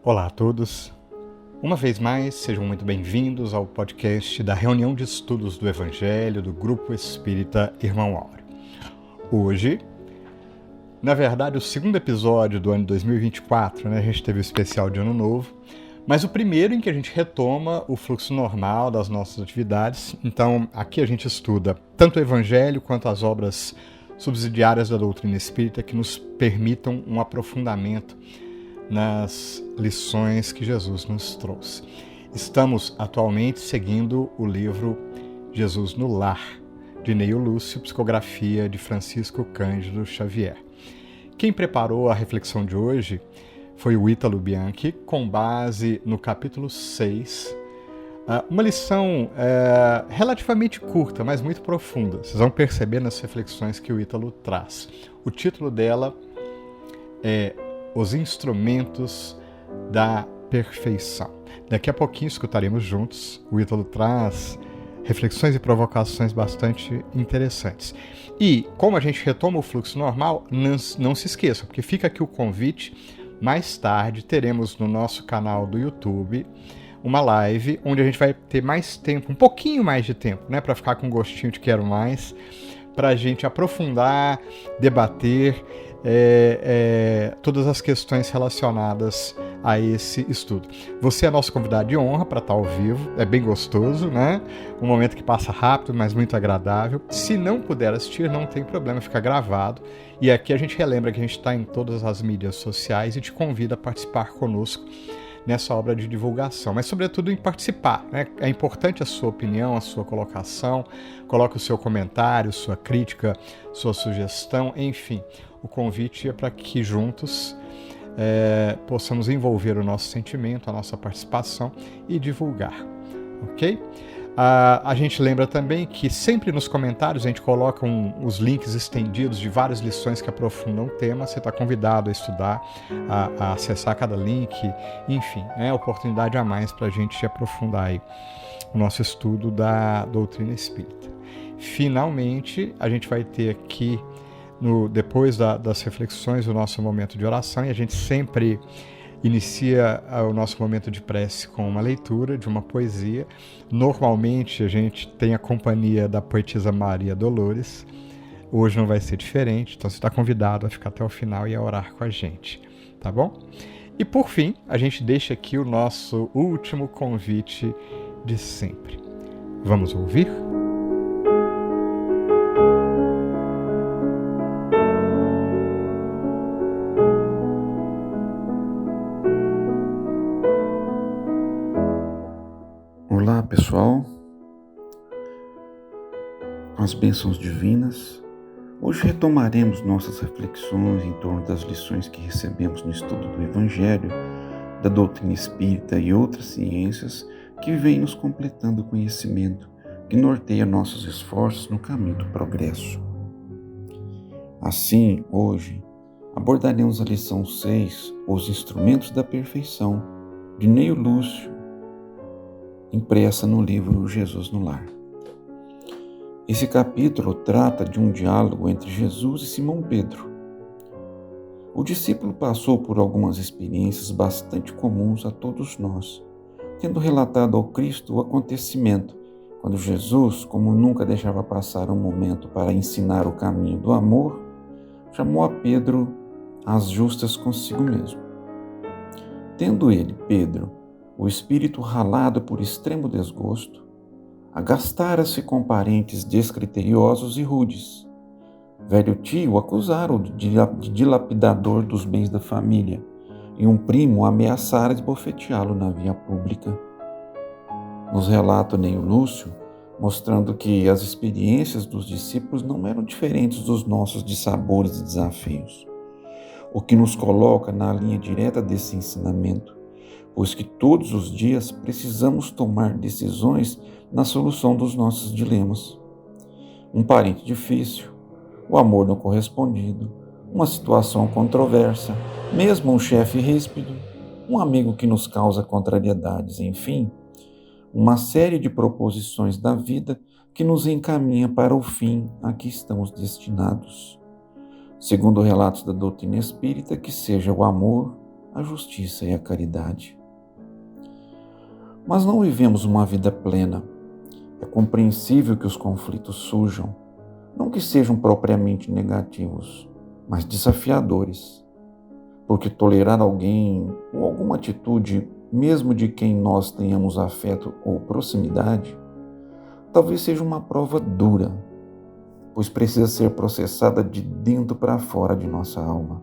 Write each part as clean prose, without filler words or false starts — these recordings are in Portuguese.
Olá a todos. Uma vez mais, sejam muito bem-vindos ao podcast da Reunião de Estudos do Evangelho do Grupo Espírita Irmão Áureo. Hoje, na verdade, o segundo episódio do ano 2024, a gente teve o especial de Ano Novo, mas o primeiro em que a gente retoma o fluxo normal das nossas atividades. Então, aqui a gente estuda tanto o Evangelho quanto as obras subsidiárias da doutrina espírita que nos permitam um aprofundamento nas lições que Jesus nos trouxe. Estamos atualmente seguindo o livro Jesus no Lar, de Neio Lúcio, psicografia de Francisco Cândido Xavier. Quem preparou a reflexão de hoje foi o Ítalo Bianchi, com base no capítulo 6, uma lição relativamente curta, mas muito profunda. Vocês vão perceber nas reflexões que o Ítalo traz. O título dela é Os Instrumentos da Perfeição. Daqui a pouquinho escutaremos juntos. O Ítalo traz reflexões e provocações bastante interessantes. E, como a gente retoma o fluxo normal, não se esqueça, porque fica aqui o convite. Mais tarde teremos no nosso canal do YouTube uma live onde a gente vai ter mais tempo, um pouquinho mais de tempo, para ficar com gostinho de quero mais, para a gente aprofundar, debater todas as questões relacionadas a esse estudo. Você é nosso convidado de honra para estar ao vivo, é bem gostoso, Um momento que passa rápido, mas muito agradável. Se não puder assistir, não tem problema, fica gravado. E aqui a gente relembra que a gente está em todas as mídias sociais e te convida a participar conosco nessa obra de divulgação, mas sobretudo em participar, É importante a sua opinião, a sua colocação, coloque o seu comentário, sua crítica, sua sugestão, enfim. O convite é para que juntos possamos envolver o nosso sentimento, a nossa participação e divulgar, ok? A gente lembra também que sempre nos comentários a gente coloca os links estendidos de várias lições que aprofundam o tema. Você está convidado a estudar, a acessar cada link, enfim, oportunidade a mais para a gente aprofundar aí o nosso estudo da doutrina espírita. Finalmente, a gente vai ter aqui, depois das reflexões, o nosso momento de oração, e a gente sempre inicia o nosso momento de prece com uma leitura de uma poesia. Normalmente a gente tem a companhia da poetisa Maria Dolores. Hoje não vai ser diferente, então você está convidado a ficar até o final e a orar com a gente, tá bom? E por fim, a gente deixa aqui o nosso último convite de sempre. Vamos ouvir? Olá pessoal, com as bênçãos divinas, hoje retomaremos nossas reflexões em torno das lições que recebemos no estudo do Evangelho, da doutrina espírita e outras ciências que vêm nos completando o conhecimento que norteia nossos esforços no caminho do progresso. Assim, hoje, abordaremos a lição 6, Os Instrumentos da Perfeição, de Neio Lúcio, impressa no livro Jesus no Lar. Esse capítulo trata de um diálogo entre Jesus e Simão Pedro. O discípulo passou por algumas experiências bastante comuns a todos nós, tendo relatado ao Cristo o acontecimento, quando Jesus, como nunca deixava passar um momento para ensinar o caminho do amor, chamou a Pedro às justas consigo mesmo. Tendo ele, Pedro, o espírito ralado por extremo desgosto, agastara-se com parentes descriteriosos e rudes. Velho tio acusara-o de dilapidador dos bens da família, e um primo ameaçara esbofeteá-lo na via pública. Nos relata Neio Lúcio, mostrando que as experiências dos discípulos não eram diferentes dos nossos dissabores e desafios, o que nos coloca na linha direta desse ensinamento, pois que todos os dias precisamos tomar decisões na solução dos nossos dilemas. Um parente difícil, o amor não correspondido, uma situação controversa, mesmo um chefe ríspido, um amigo que nos causa contrariedades, enfim, uma série de proposições da vida que nos encaminha para o fim a que estamos destinados. Segundo relatos da doutrina espírita, que seja o amor, a justiça e a caridade. Mas não vivemos uma vida plena. É compreensível que os conflitos surjam, não que sejam propriamente negativos, mas desafiadores, porque tolerar alguém ou alguma atitude, mesmo de quem nós tenhamos afeto ou proximidade, talvez seja uma prova dura, pois precisa ser processada de dentro para fora de nossa alma.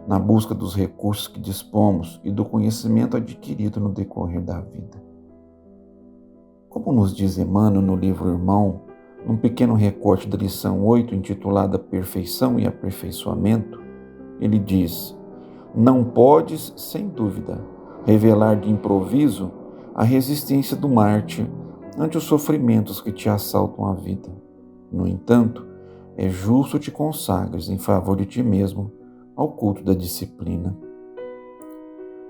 Na busca dos recursos que dispomos e do conhecimento adquirido no decorrer da vida. Como nos diz Emmanuel no livro Irmão, num pequeno recorte da lição 8, intitulada Perfeição e Aperfeiçoamento, ele diz: não podes, sem dúvida, revelar de improviso a resistência do mártir ante os sofrimentos que te assaltam a vida. No entanto, é justo te consagres em favor de ti mesmo ao culto da disciplina.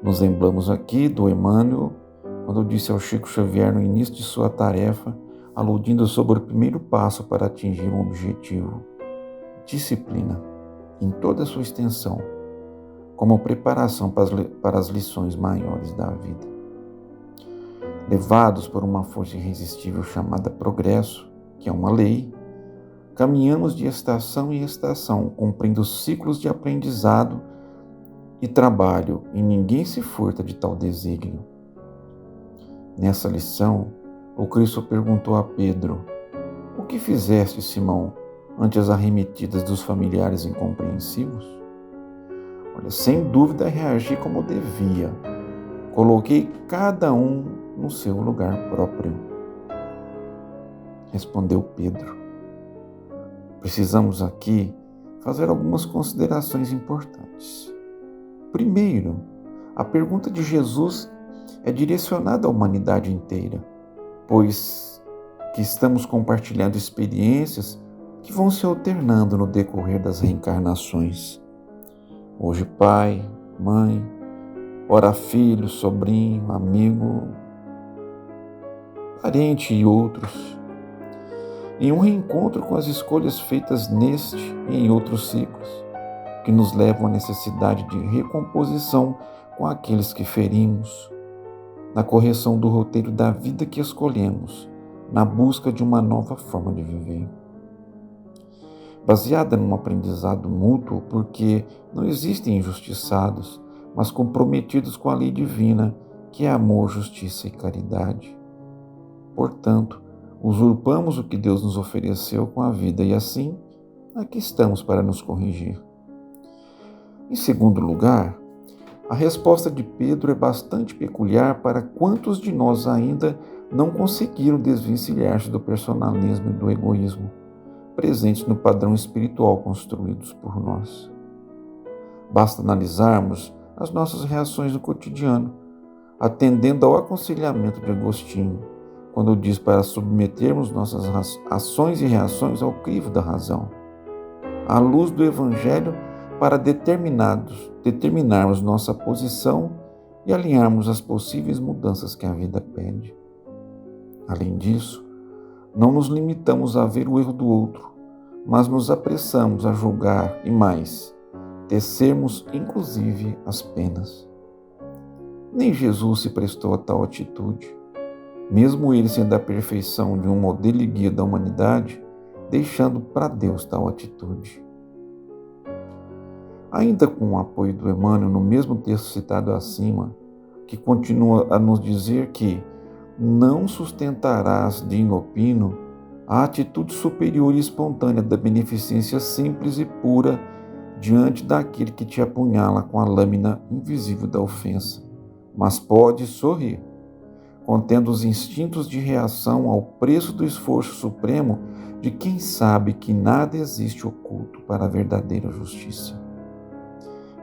Nos lembramos aqui do Emmanuel, quando disse ao Chico Xavier no início de sua tarefa, aludindo sobre o primeiro passo para atingir um objetivo: disciplina, em toda a sua extensão, como preparação para as lições maiores da vida. Levados por uma força irresistível chamada progresso, que é uma lei, caminhamos de estação em estação, cumprindo ciclos de aprendizado e trabalho, e ninguém se furta de tal desígnio. Nessa lição, o Cristo perguntou a Pedro: o que fizeste, Simão, ante as arremetidas dos familiares incompreensivos? Olha, sem dúvida reagi como devia. Coloquei cada um no seu lugar próprio. Respondeu Pedro. Precisamos aqui fazer algumas considerações importantes. Primeiro, a pergunta de Jesus é direcionada à humanidade inteira, pois que estamos compartilhando experiências que vão se alternando no decorrer das reencarnações. Hoje pai, mãe, ora filho, sobrinho, amigo, parente e outros. Em um reencontro com as escolhas feitas neste e em outros ciclos, que nos levam à necessidade de recomposição com aqueles que ferimos, na correção do roteiro da vida que escolhemos, na busca de uma nova forma de viver. Baseada num aprendizado mútuo, porque não existem injustiçados, mas comprometidos com a lei divina, que é amor, justiça e caridade. Portanto, usurpamos o que Deus nos ofereceu com a vida e assim, aqui estamos para nos corrigir. Em segundo lugar, a resposta de Pedro é bastante peculiar para quantos de nós ainda não conseguiram desvencilhar-se do personalismo e do egoísmo, presentes no padrão espiritual construídos por nós. Basta analisarmos as nossas reações no cotidiano, atendendo ao aconselhamento de Agostinho, quando diz para submetermos nossas ações e reações ao crivo da razão, à luz do Evangelho, para determinarmos nossa posição e alinharmos as possíveis mudanças que a vida pede. Além disso, não nos limitamos a ver o erro do outro, mas nos apressamos a julgar e mais, tecermos inclusive as penas. Nem Jesus se prestou a tal atitude. Mesmo ele sendo a perfeição de um modelo e guia da humanidade, deixando para Deus tal atitude. Ainda com o apoio do Emmanuel no mesmo texto citado acima, que continua a nos dizer que não sustentarás de inopino a atitude superior e espontânea da beneficência simples e pura diante daquele que te apunhala com a lâmina invisível da ofensa, mas pode sorrir, contendo os instintos de reação ao preço do esforço supremo de quem sabe que nada existe oculto para a verdadeira justiça.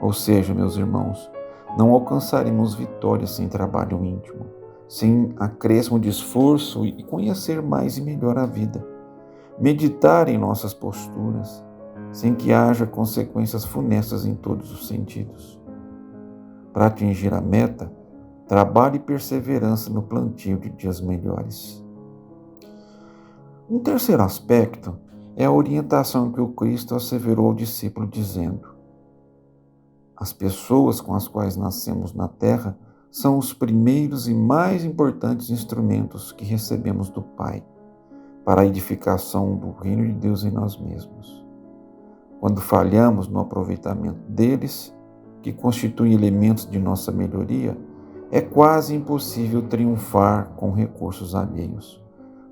Ou seja, meus irmãos, não alcançaremos vitória sem trabalho íntimo, sem acréscimo de esforço e conhecer mais e melhor a vida, meditar em nossas posturas, sem que haja consequências funestas em todos os sentidos. Para atingir a meta, trabalho e perseverança no plantio de dias melhores. Um terceiro aspecto é a orientação que o Cristo asseverou ao discípulo dizendo: As pessoas com as quais nascemos na Terra são os primeiros e mais importantes instrumentos que recebemos do Pai para a edificação do reino de Deus em nós mesmos. Quando falhamos no aproveitamento deles, que constituem elementos de nossa melhoria, é quase impossível triunfar com recursos alheios,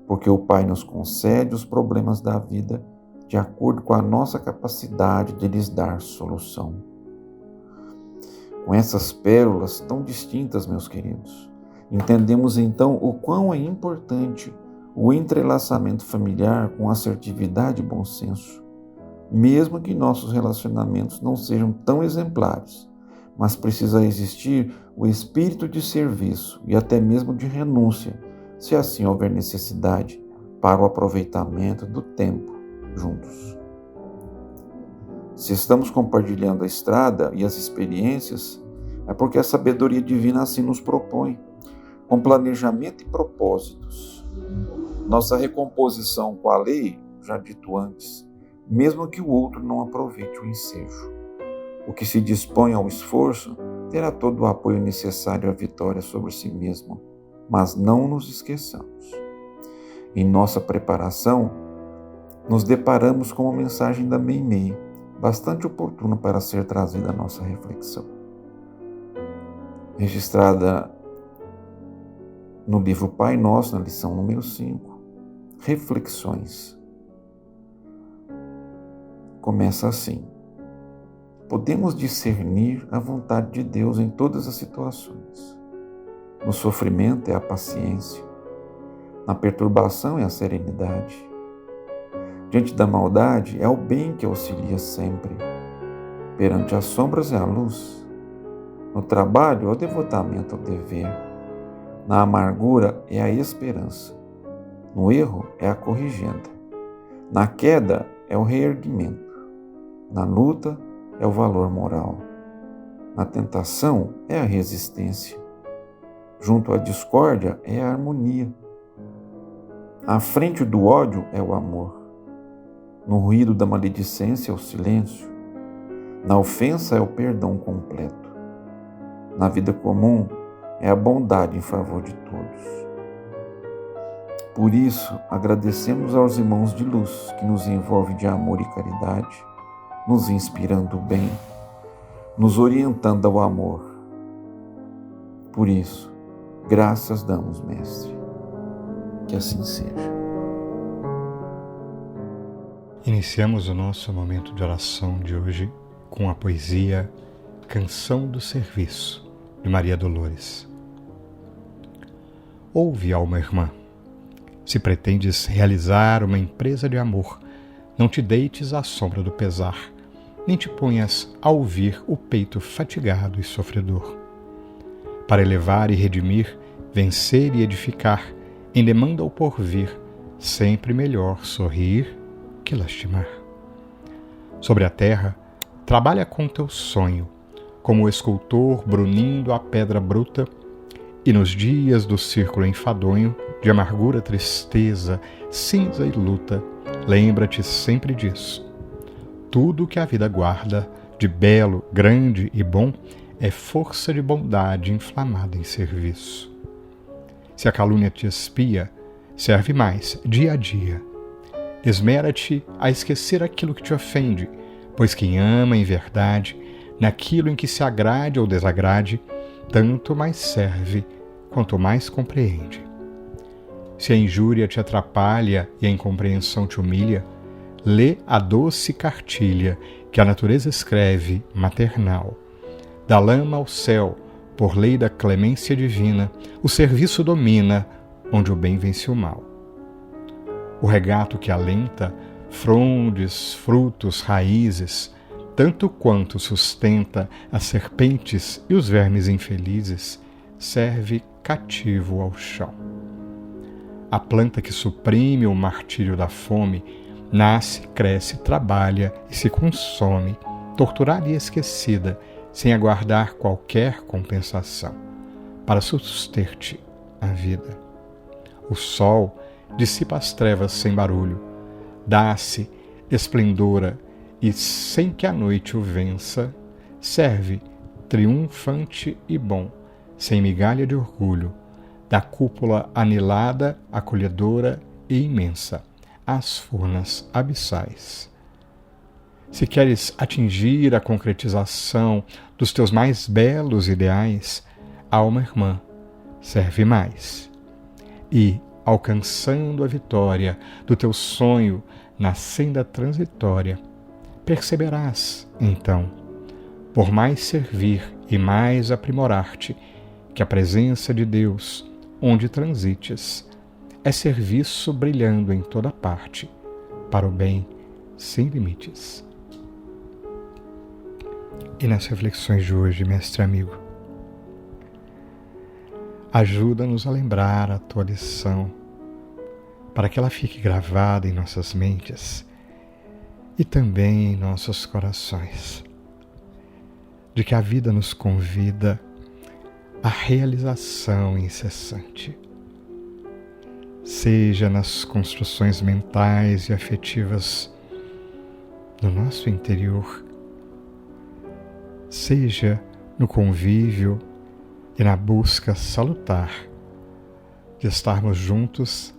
porque o Pai nos concede os problemas da vida de acordo com a nossa capacidade de lhes dar solução. Com essas pérolas tão distintas, meus queridos, entendemos então o quão é importante o entrelaçamento familiar com assertividade e bom senso, mesmo que nossos relacionamentos não sejam tão exemplares, mas precisa existir o espírito de serviço e até mesmo de renúncia, se assim houver necessidade, para o aproveitamento do tempo juntos. Se estamos compartilhando a estrada e as experiências, é porque a sabedoria divina assim nos propõe, com planejamento e propósitos. Nossa recomposição com a lei, já dito antes, mesmo que o outro não aproveite o ensejo. O que se dispõe ao esforço terá todo o apoio necessário à vitória sobre si mesmo, mas não nos esqueçamos. Em nossa preparação, nos deparamos com a mensagem da Meimei, bastante oportuna para ser trazida à nossa reflexão. Registrada no livro Pai Nosso, na lição número 5, Reflexões. Começa assim: podemos discernir a vontade de Deus em todas as situações. No sofrimento é a paciência, na perturbação é a serenidade. Diante da maldade é o bem que auxilia sempre. Perante as sombras é a luz. No trabalho é o devotamento ao dever. Na amargura é a esperança. No erro é a corrigenda. Na queda é o reerguimento. Na luta é o valor moral. Na tentação é a resistência. Junto à discórdia é a harmonia. À frente do ódio é o amor. No ruído da maledicência é o silêncio. Na ofensa é o perdão completo. Na vida comum é a bondade em favor de todos. Por isso, agradecemos aos irmãos de luz que nos envolvem de amor e caridade, nos inspirando o bem, nos orientando ao amor. Por isso, graças damos, Mestre. Que assim seja. Iniciamos o nosso momento de oração de hoje com a poesia Canção do Serviço, de Maria Dolores. Ouve, alma irmã, se pretendes realizar uma empresa de amor, não te deites à sombra do pesar, nem te ponhas a ouvir o peito fatigado e sofredor. Para elevar e redimir, vencer e edificar, em demanda ao porvir, sempre melhor sorrir que lastimar. Sobre a terra, trabalha com teu sonho, como o escultor brunindo a pedra bruta, e nos dias do círculo enfadonho, de amargura, tristeza, cinza e luta, lembra-te sempre disso. Tudo que a vida guarda, de belo, grande e bom, é força de bondade inflamada em serviço. Se a calúnia te espia, serve mais, dia a dia. Esmera-te a esquecer aquilo que te ofende, pois quem ama em verdade, naquilo em que se agrade ou desagrade, tanto mais serve, quanto mais compreende. Se a injúria te atrapalha e a incompreensão te humilha, lê a doce cartilha que a natureza escreve, maternal. Da lama ao céu, por lei da clemência divina, o serviço domina, onde o bem vence o mal. O regato que alenta, frondes, frutos, raízes, tanto quanto sustenta as serpentes e os vermes infelizes, serve cativo ao chão. A planta que suprime o martírio da fome, nasce, cresce, trabalha e se consome, torturada e esquecida, sem aguardar qualquer compensação, para suster-te a vida. O sol dissipa as trevas sem barulho, dá-se esplendora e, sem que a noite o vença, serve, triunfante e bom, sem migalha de orgulho, da cúpula anilada, acolhedora e imensa, às furnas abissais. Se queres atingir a concretização dos teus mais belos ideais, alma irmã, serve mais. E, alcançando a vitória do teu sonho na senda transitória, perceberás, então, por mais servir e mais aprimorar-te, que a presença de Deus, onde transites, é serviço brilhando em toda parte, para o bem sem limites. E nas reflexões de hoje, mestre amigo, ajuda-nos a lembrar a tua lição, para que ela fique gravada em nossas mentes e também em nossos corações, de que a vida nos convida à realização incessante, seja nas construções mentais e afetivas no nosso interior, seja no convívio e na busca salutar de estarmos juntos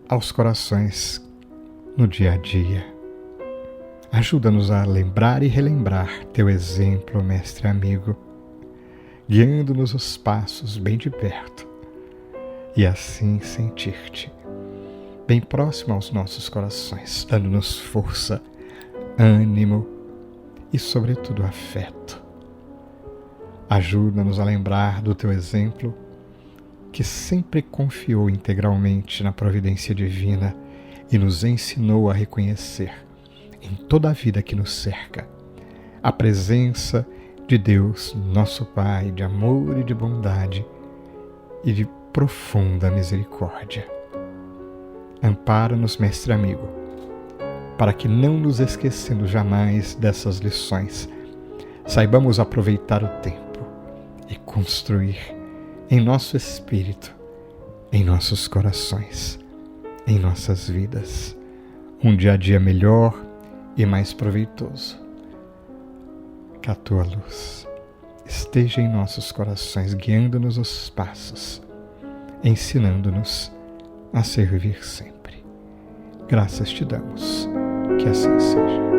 aos corações no dia a dia. Ajuda-nos a lembrar e relembrar teu exemplo, mestre amigo, guiando-nos os passos bem de perto, e assim sentir-te bem próximo aos nossos corações, dando-nos força, ânimo e, sobretudo, afeto. Ajuda-nos a lembrar do teu exemplo, que sempre confiou integralmente na providência divina e nos ensinou a reconhecer, em toda a vida que nos cerca, a presença de Deus, nosso Pai, de amor e de bondade e de profunda misericórdia. Ampara-nos, mestre amigo, para que, não nos esquecendo jamais dessas lições, saibamos aproveitar o tempo e construir em nosso espírito, em nossos corações, em nossas vidas, um dia a dia melhor e mais proveitoso. Que a tua luz esteja em nossos corações, guiando-nos os passos, ensinando-nos a servir sempre. Graças te damos, que assim seja.